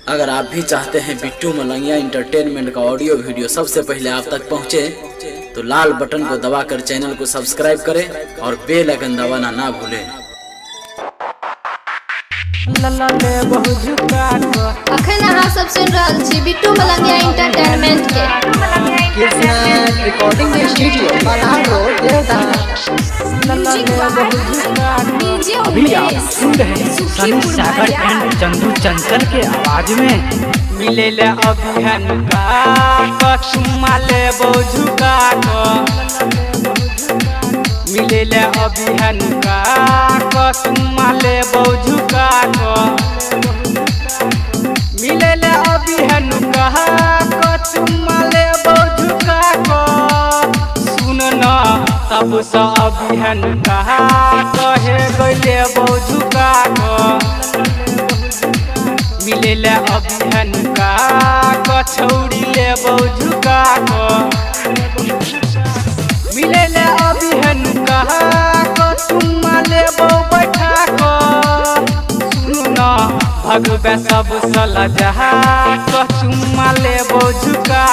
अगर आप भी चाहते हैं बिट्टू मलंगिया इंटरटेनमेंट का ऑडियो वीडियो सबसे पहले आप तक पहुंचे, तो लाल बटन को दबाकर चैनल को सब्सक्राइब करें और बेल आइकन दबाना ना भूलें। अखन अहाँ सब सुन रहल छी बिट्टू मलंगिया इंटरटेनमेंट के रिकॉर्डिंग स्टूडियो बालाहार रोड देवता। अभी आप सुन रहे हैं सनी सागर एंड चंदू चंचल के आवाज में। मिले ले अभिहन का चुम्मा ले झुका मिले ले अभिहन का चुम्मा ले झुका मिले ले अभिहन का चुम्मा ले झुका सुन न तब से अभिहन कहे गले झुका मिले ले अभिहन का छौड़ी ले झुका मिले ले अभिहन का चुम्मा ले बैठा सुन न भगवे सब सल जहा चुम्मा ले झुका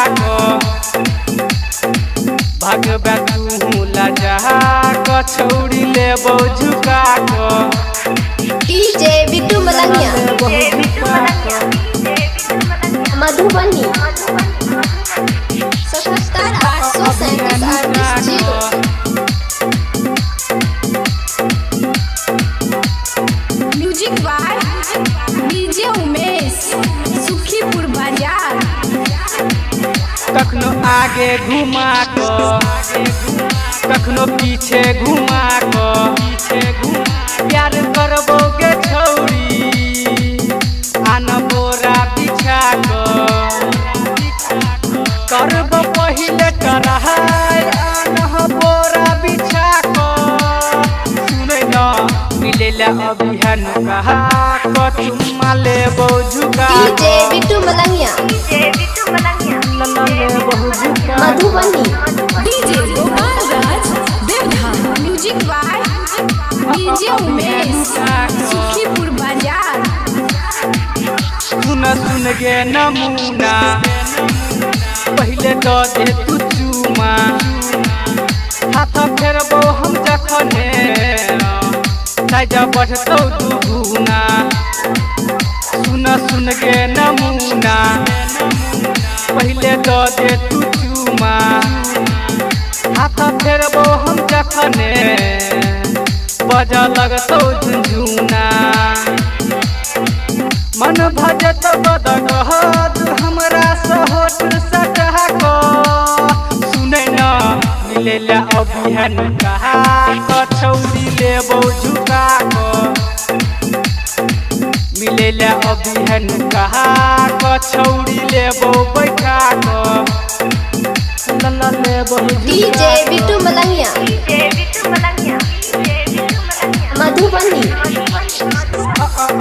भगवे तू लजहा छौड़ी ले झुका DJ Bittu Malangiya Madhubani 77 837 music by DJ Umesh Sukhipur Bazar. कखनो आगे घुमा कखनो पीछे घुमा प्यार करबोगे छौरी आन बोरा बिछा करबो पहिले कराय आन बोरा बिछा सुनै न मिले ले अभिहन कहा चुम्मा ले झुका DJ Bittu Malangiya Madhubani DJ Gopalganj Devdha music by DJ Umesh Sukhipur Bazar. सुन गे नमूना पहले तो दे तू चुमा हाथ फेरबो हम जखने साइजा बढ़तौ दुगुना सुन गे नमूना पहले तो दे तू चुमा हाथ फेरबो हम जखने बजा लगतौ झुनझुना मन भजत बदगहद हमरा सहोट सटहा सुनै न मिले ले अभिहन कहा छौड़ी ले झुका मिले ले अभिहन कहा छौड़ी ले बैठा डीजे बिट्टू मलंगिया मधुबनी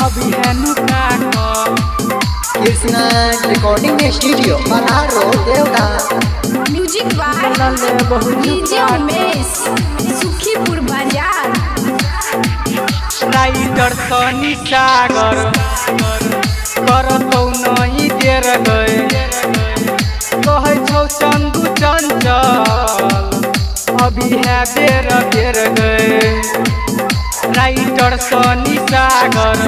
अभिहन Krishna recording studio Balahar road देवता। Music by DJ Umesh Sukhipur बाजार। राइटर सनी सागर करतौ नहीं देर गए कहे छौ चंदू चंचल अभी है बेर गए राइटर सनी सागर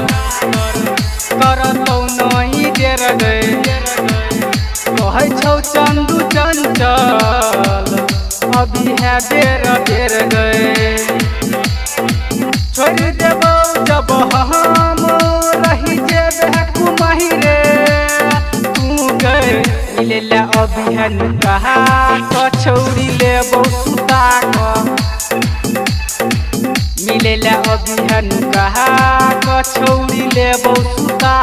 करतौ नहीं देर गए कहे छौ चंदू चंचल अभी है बेर गए छोड़ देबो जब हम रही जेबे कुमाही रे तू गए मिले ले अभिहन कहा छौड़ी ले सुता मिले ले अभिहन कहा छौड़ी ले सुता